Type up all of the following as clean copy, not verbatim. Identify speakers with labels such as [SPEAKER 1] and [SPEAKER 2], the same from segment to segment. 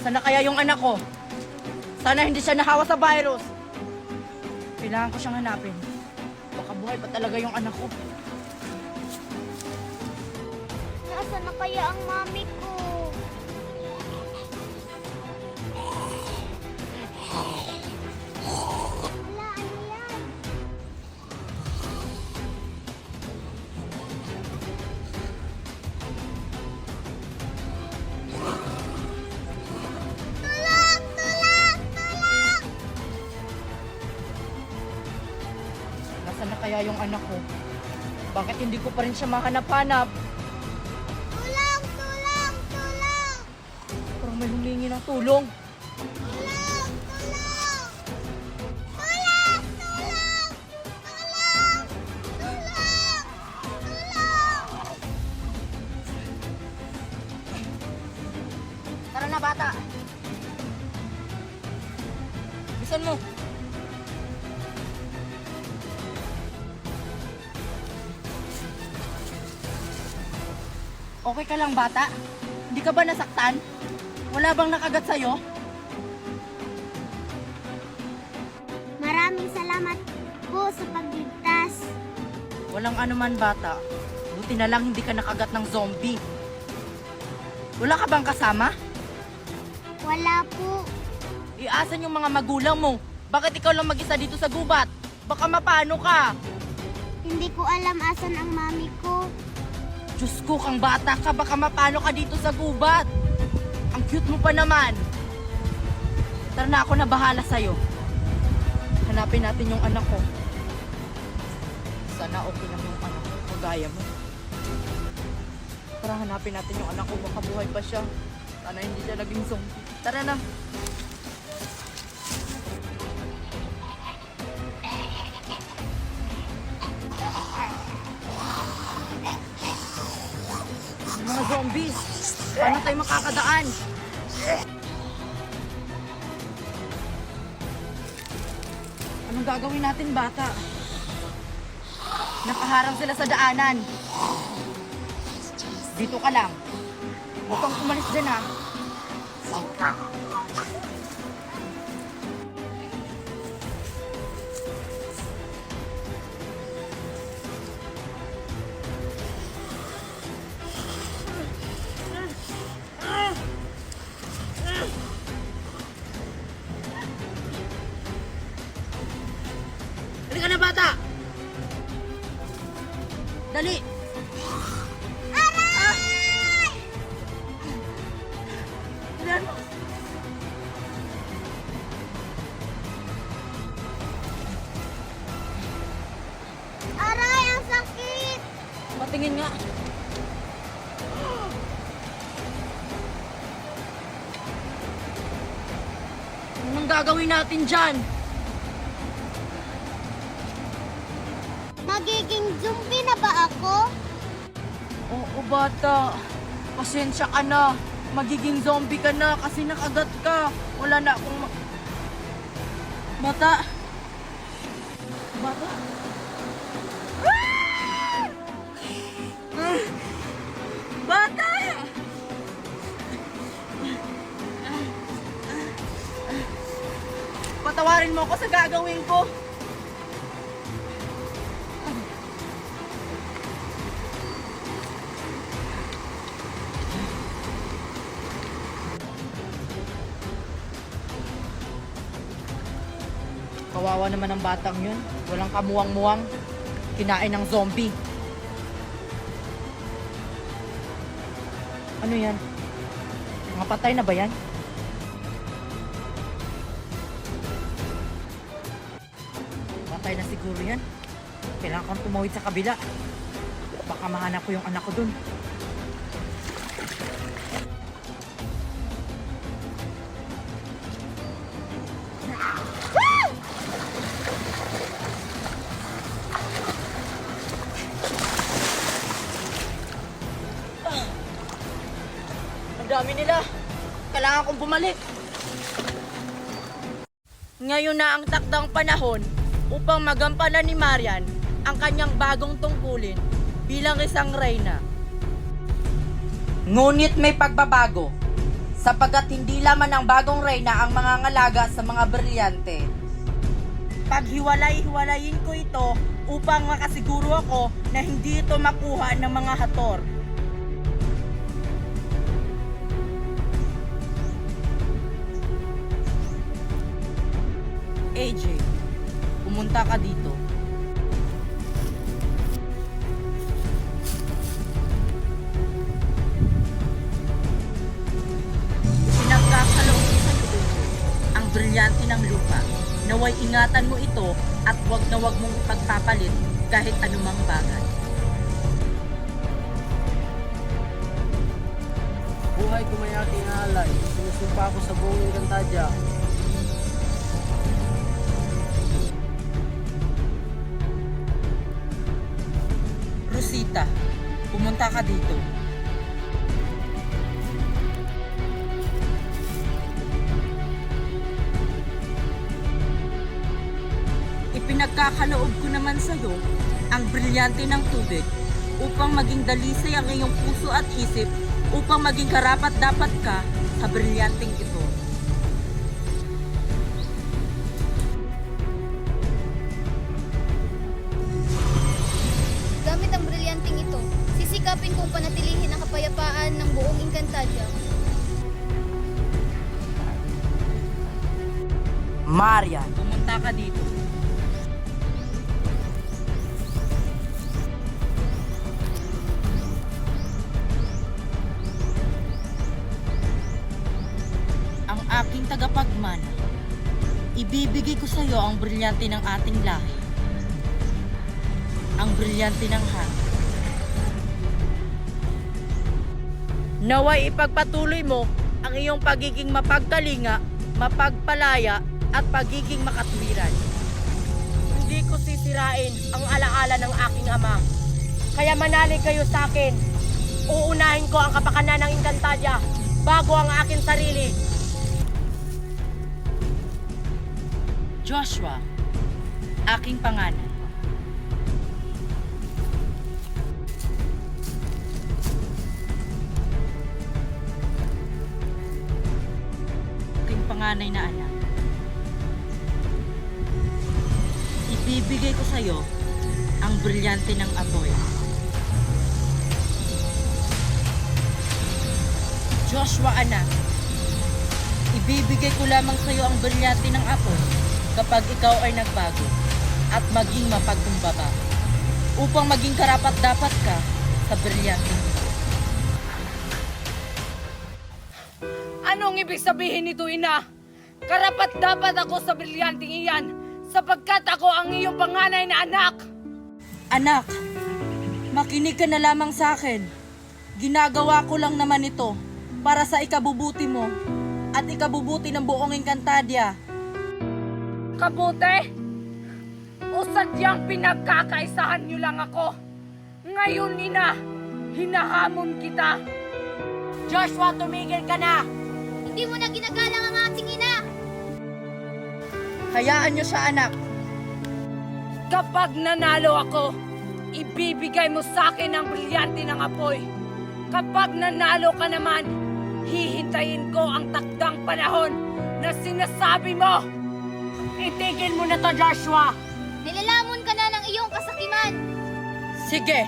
[SPEAKER 1] Nasaan na kaya yung anak ko? Sana hindi siya nahawa sa virus. Kailangan ko siyang hanapin. Baka buhay pa talaga yung anak ko.
[SPEAKER 2] Nasaan na kaya ang mami ko? Wala, ano yan? Tulong! Tulong! Tulong!
[SPEAKER 1] Nasaan na kaya yung anak ko? Bakit hindi ko pa rin siya mahanap-hanap?
[SPEAKER 2] Tulong! Tulong! Tulong!
[SPEAKER 1] Parang may humingi ng tulong.
[SPEAKER 2] Tulong! Tulong! Tulong! Tulong! Tulong! Tulong! Tulong!
[SPEAKER 1] Tara na, bata. Bisan mo. Okay ka lang, bata? Hindi ka ba nasaktan? Wala bang nakagat sa'yo?
[SPEAKER 2] Maraming salamat po sa pagligtas.
[SPEAKER 1] Walang anuman, bata. Buti na lang hindi ka nakagat ng zombie. Wala ka bang kasama?
[SPEAKER 2] Wala po.
[SPEAKER 1] Iasan yung mga magulang mo. Bakit ikaw lang mag-isa dito sa gubat? Baka mapano ka?
[SPEAKER 2] Hindi ko alam asan ang mami ko.
[SPEAKER 1] Diyos ko, kang bata ka. Baka mapano ka dito sa gubat. Ang cute mo pa naman. Tara na, ako na bahala sa'yo. Hanapin natin yung anak ko. Sana okay lang yung anak ko. Kagaya mo. Tara, hanapin natin yung anak ko. Baka buhay pa siya. Sana hindi siya naging zombie. Tara na. Mga zombies! Paano tayo makakadaan? Anong gagawin natin, bata? Nakaharang sila sa daanan. Dito ka lang. Huwag kang umalis dyan, ha? Halika na, bata! Dali!
[SPEAKER 2] Aray!
[SPEAKER 1] Dali mo.
[SPEAKER 2] Aray, ang sakit!
[SPEAKER 1] Patingin nga. Anong gagawin natin dyan?
[SPEAKER 2] Magiging zombie na ba ako?
[SPEAKER 1] Oo, bata. Pasensya ka na. Magiging zombie ka na kasi nakagat ka. Wala na akong Bata. Bata. Bata! Patawarin mo ako sa gagawin ko. Kawawa naman ang batang yun. Walang kamuwang-muwang. Kinain ng zombie. Ano yan? Mga patay na ba yan? Patay na siguro yan. Kailangan kong tumawid sa kabila. Baka mahanap ko yung anak ko dun. Ang dami nila. Kailangan kong bumalik. Ngayon na ang takdang panahon upang magampanan ni Marian ang kanyang bagong tungkulin bilang isang reyna. Ngunit may pagbabago. sapagkat hindi laman ng bagong reyna ang mga ngalaga sa mga brilyante. Paghiwalay-hiwalayin ko ito upang makasiguro ako na hindi ito makuha ng mga hator. AJ, pumunta ka dito. Pinagkakaloob ko sa iyo, ang brilyante ng lupa. Naway ingatan mo ito at wag na wag mong pagpapalit kahit anumang bagay.
[SPEAKER 3] Buhay ko may aking alay. Sinusumpa ko sa buong Encantadia.
[SPEAKER 1] Rosita, pumunta ka dito. Ipinagkakaloob ko naman sa iyo ang brilyante ng tubig upang maging dalisay ang iyong puso at isip upang maging karapat-dapat ka sa brilyanteng ito.
[SPEAKER 4] Gamit ang brilyanteng ito, sisikapin kong panatilihin ang kapayapaan ng buong Encantadia.
[SPEAKER 1] Marian, pumunta ka dito. Ang aking tagapagmana, ibibigay ko sa iyo ang brilyante ng ating lahi. Ang brilyante ng hangin. Naway ipagpatuloy mo ang iyong pagiging mapagkalinga, mapagpalaya, at pagiging makatwiran. Hindi ko sisirain ang alaala ng aking ama. Kaya manalig kayo sa akin. Uunahin ko ang kapakanan ng Encantadia bago ang aking sarili. Joshua, aking pangalan. Aking panganay na anak. Ibibigay ko sa iyo ang brilyante ng apoy. Joshua, anak. Ibibigay ko lamang sa iyo ang brilyante ng apoy kapag ikaw ay nagbago at maging mapagkumbaba upang maging karapat-dapat ka sa brilyanteng ito.
[SPEAKER 5] Anong ibig sabihin nito, ina? Karapat-dapat ako sa brilyanteng iyan sapagkat ako ang iyong panganay na anak.
[SPEAKER 1] Anak, makinig ka na lamang sa akin. Ginagawa ko lang naman ito para sa ikabubuti mo at ikabubuti ng buong Encantadia.
[SPEAKER 5] Kabuti? O sadyang pinagkakaisahan niyo lang ako? Ngayon, ina, hinahamon kita.
[SPEAKER 1] Joshua, tumigil ka na!
[SPEAKER 4] Hindi mo na ginagalang ang ating ina!
[SPEAKER 1] Hayaan niyo siya, anak.
[SPEAKER 5] Kapag nanalo ako, ibibigay mo sa akin ang brilyante ng apoy. Kapag nanalo ka naman, hihintayin ko ang takdang panahon na sinasabi mo.
[SPEAKER 1] Itigil mo na to, Joshua!
[SPEAKER 4] Nilalamon ka na ng iyong kasakiman!
[SPEAKER 1] Sige,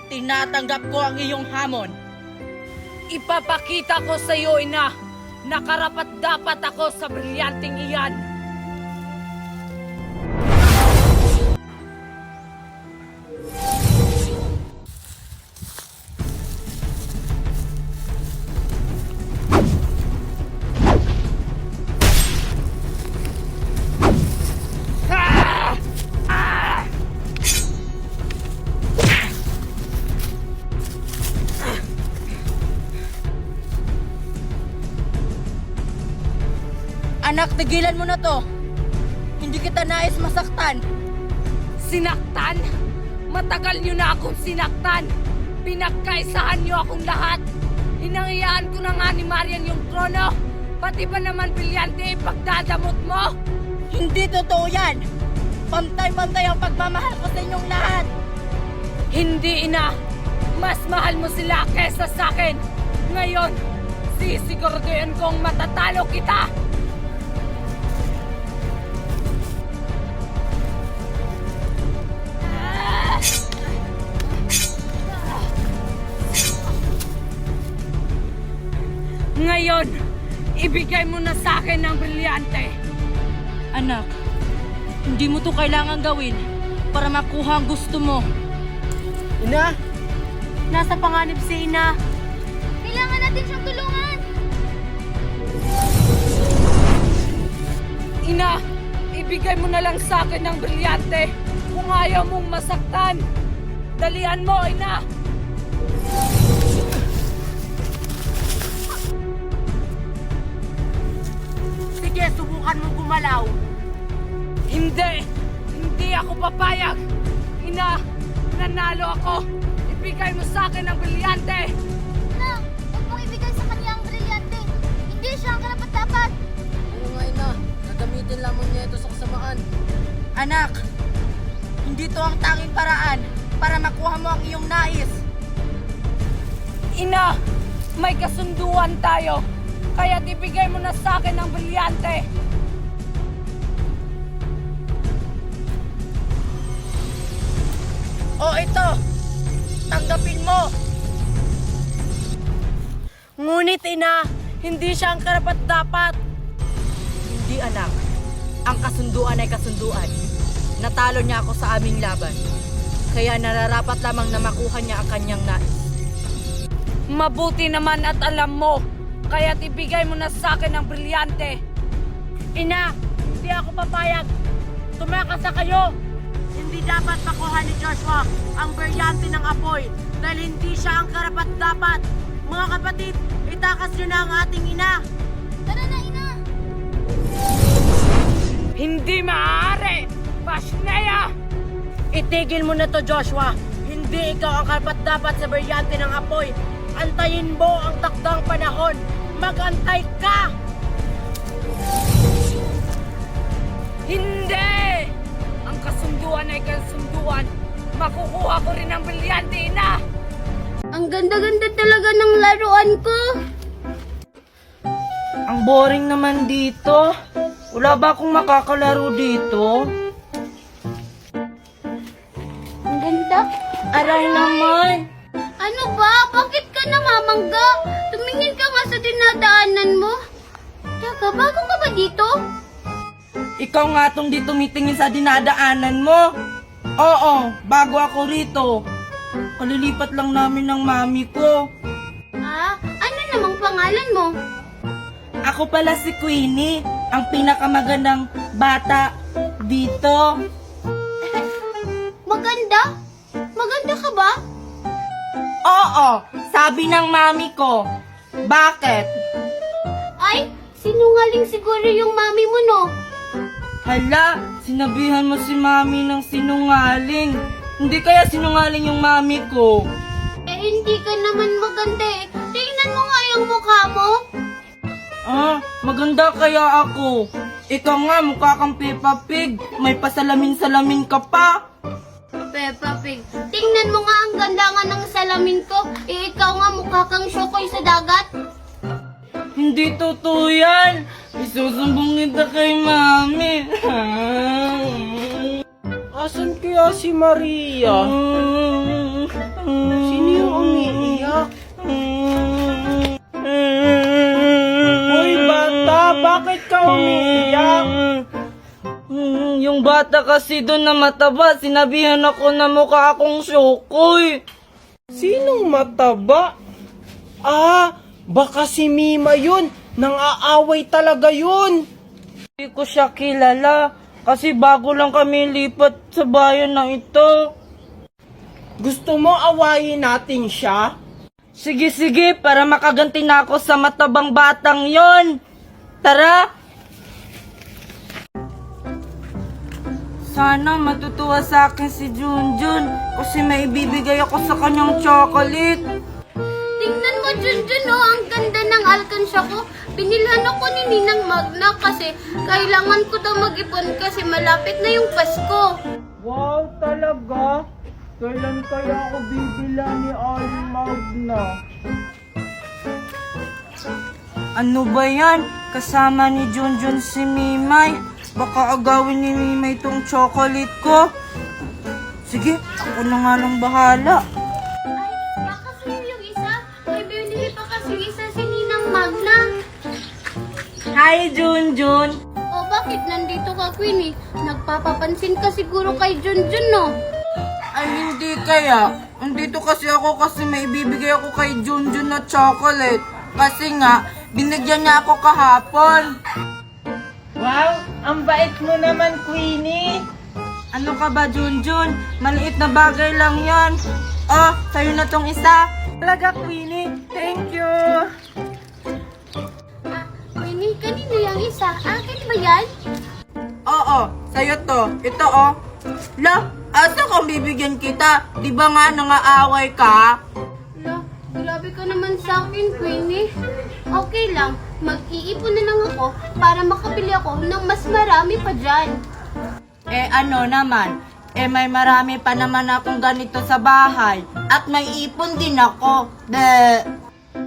[SPEAKER 1] tinatanggap ko ang iyong hamon.
[SPEAKER 5] Ipapakita ko sa iyo, ina, na karapat-dapat ako sa brilyanteng iyan.
[SPEAKER 1] Anak, tigilan mo na to. Hindi kita nais masaktan.
[SPEAKER 5] Sinaktan? Matagal niyo na akong sinaktan. Pinagkaisahan niyo akong lahat. Hinangiyaan ko na nga ni Marian yung trono. Pati ba naman brilyante ipagdadamot mo?
[SPEAKER 1] Hindi totoo yan. Pantay-pantay ang pagmamahal ko sa inyong lahat.
[SPEAKER 5] Hindi, ina. Mas mahal mo sila kesa sa akin. Ngayon, Sisiguraduhin kong matatalo kita! Ngayon, ibigay mo na sa akin ang brilyante.
[SPEAKER 1] Anak, hindi mo to kailangan gawin para makuha ang gusto mo.
[SPEAKER 3] Ina,
[SPEAKER 1] Nasa panganib si Ina.
[SPEAKER 4] Kailangan natin siyang tulungan!
[SPEAKER 5] Ina, ibigay mo na lang sa akin ang brilyante. Kung ayaw mong masaktan, dalian mo, Ina!
[SPEAKER 1] Sige, subukan mo gumalaw.
[SPEAKER 5] Hindi! Hindi ako papayag! Ina, nanalo ako! Ibigay mo sa akin ang brilyante!
[SPEAKER 4] Na, huwag mong ibigay sa kanya ang brilyante. Hindi siya ang karapat-dapat.
[SPEAKER 3] oo nga ina, gagamitin lamang niya ito sa kasamaan.
[SPEAKER 1] Anak, hindi to ang tanging paraan para makuha mo ang iyong nais.
[SPEAKER 5] Ina, may kasunduan tayo. Kaya't ibigay mo na sa akin ang brilyante.
[SPEAKER 1] O ito, tanggapin mo. Ngunit Ina, hindi siya ang karapat-dapat. Hindi anak, ang kasunduan ay kasunduan. Natalo niya ako sa aming laban. Kaya nararapat lamang na makuha niya ang kanyang nais.
[SPEAKER 5] Mabuti naman at alam mo. Kaya't ibigay mo na sa akin ang brilyante.
[SPEAKER 1] Ina, hindi ako papayag. Tumakas na kayo. Hindi dapat makuha ni Joshua ang brilyante ng apoy dahil hindi siya ang karapat-dapat. Mga kapatid, itakas niyo na ang ating ina.
[SPEAKER 4] Tara na, Ina!
[SPEAKER 5] Hindi maaari! Pasneya!
[SPEAKER 1] Itigil mo na to, Joshua. Hindi ikaw ang karapat-dapat sa brilyante ng apoy. Antayin mo ang takdang panahon. Mag-antay ka!
[SPEAKER 5] Hindi! Ang kasunduan ay kasunduan. Makukuha ko rin ang brilyante, Ina!
[SPEAKER 2] Ang ganda-ganda talaga ng laruan ko.
[SPEAKER 1] Ang boring naman dito. Wala ba akong makakalaro dito?
[SPEAKER 2] Ang ganda.
[SPEAKER 1] Aray naman!
[SPEAKER 2] Ano ba? Bakit ka namamangga? Tumingin ka nga sa dinadaanan mo. Teka, bago ka ba dito?
[SPEAKER 1] Ikaw nga tong di tumitingin sa dinadaanan mo. Oo, bago ako rito. Kalilipat lang namin ng mami ko.
[SPEAKER 2] Ano namang pangalan mo?
[SPEAKER 1] Ako pala si Queenie, ang pinakamagandang bata dito.
[SPEAKER 2] Maganda? Maganda ka ba?
[SPEAKER 1] Oo, sabi ng mami ko. Bakit?
[SPEAKER 2] Ay, sinungaling siguro yung mami mo, no?
[SPEAKER 1] Hala, sinabihan mo si mami ng sinungaling. Hindi kaya sinungaling yung mami ko.
[SPEAKER 2] Eh, hindi ka naman maganda eh. Tingnan mo nga yung mukha mo.
[SPEAKER 1] Maganda kaya ako. Ikaw nga, mukha kang Peppa Pig. May pasalamin-salamin ka pa.
[SPEAKER 2] Peppa Pig, tingnan mo nga ang ganda nga ng salamin ko. Eh, ikaw nga mukha kang syokoy sa dagat.
[SPEAKER 1] Hindi totoo yan. Isusumbong kita kay mami.
[SPEAKER 3] Asan kaya si Maria? Sino yung umiiyak? Hoy bata, bakit ka umiiyak?
[SPEAKER 1] Yung bata kasi doon na mataba, sinabihan ako na mukha akong syokoy.
[SPEAKER 3] Sinong mataba? Baka si Mima yun. Nang-aaway talaga yun.
[SPEAKER 1] Hindi ko siya kilala kasi bago lang kami lipat sa bayan na ito.
[SPEAKER 3] Gusto mo awayin natin siya?
[SPEAKER 1] Sige, para makaganti na ako sa matabang batang yon. Tara! Sana matutuwa sa akin si Junjun kasi may ibibigay ako sa kanyang chocolate.
[SPEAKER 2] Tingnan mo, Junjun, oh, ang ganda ng alkansya ko. Binilhan ako ni Ninang Magna kasi kailangan ko daw mag-ipon kasi malapit na yung Pasko.
[SPEAKER 3] Wow, talaga? Kailan kaya ako bibila ni Magna?
[SPEAKER 1] Ano ba yan? Kasama ni Junjun si Mimay. Baka agawin ni Mimay tong chocolate ko. Sige, ako na nga lang bahala.
[SPEAKER 2] Ay, baka sa'yo yung isa. May binili pa kasi isa si Ninang Magna.
[SPEAKER 1] Hi, Junjun!
[SPEAKER 2] O bakit nandito ka, Queenie? Nagpapapansin ka siguro kay Junjun, no?
[SPEAKER 1] Ay, hindi kaya. Andito kasi ako kasi may ibibigay ako kay Junjun na chocolate. Kasi nga, binigyan niya ako kahapon.
[SPEAKER 3] Wow, ang bait mo naman, Queenie.
[SPEAKER 1] Ano ka ba, Junjun? Maliit na bagay lang yan. Oh, sa'yo na tong isa. Talaga, Queenie. Thank you.
[SPEAKER 2] Queenie, kanino yung isa? Akin ba yan?
[SPEAKER 1] Oo, sa'yo to. Ito, oh. La, asa kung bibigyan kita? Di ba nga nangaaway ka?
[SPEAKER 2] Lo, grabe ka naman sa akin, Queenie. Okay lang, mag-iipon na lang ako para makabili ako ng mas marami pa dyan.
[SPEAKER 1] Eh ano naman, may marami pa naman akong ganito sa bahay. At may ipon din ako.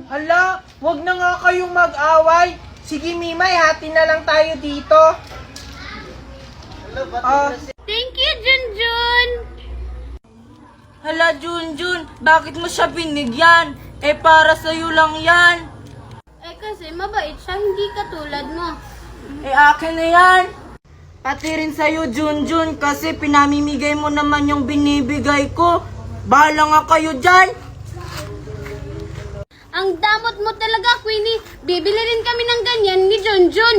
[SPEAKER 3] Hala, wag na nga kayong mag-away. Sige, Mimay, hati na lang tayo dito.
[SPEAKER 2] Thank you, Junjun!
[SPEAKER 1] Hala, Junjun, bakit mo siya binigyan? Para sa'yo lang yan.
[SPEAKER 2] Kasi mabait siya, hindi katulad mo.
[SPEAKER 1] Akin na yan. Pati rin sa'yo, Junjun, kasi pinamimigay mo naman yung binibigay ko. Bahala nga kayo dyan.
[SPEAKER 2] Ang damot mo talaga, Queenie. Bibili rin kami ng ganyan ni Junjun.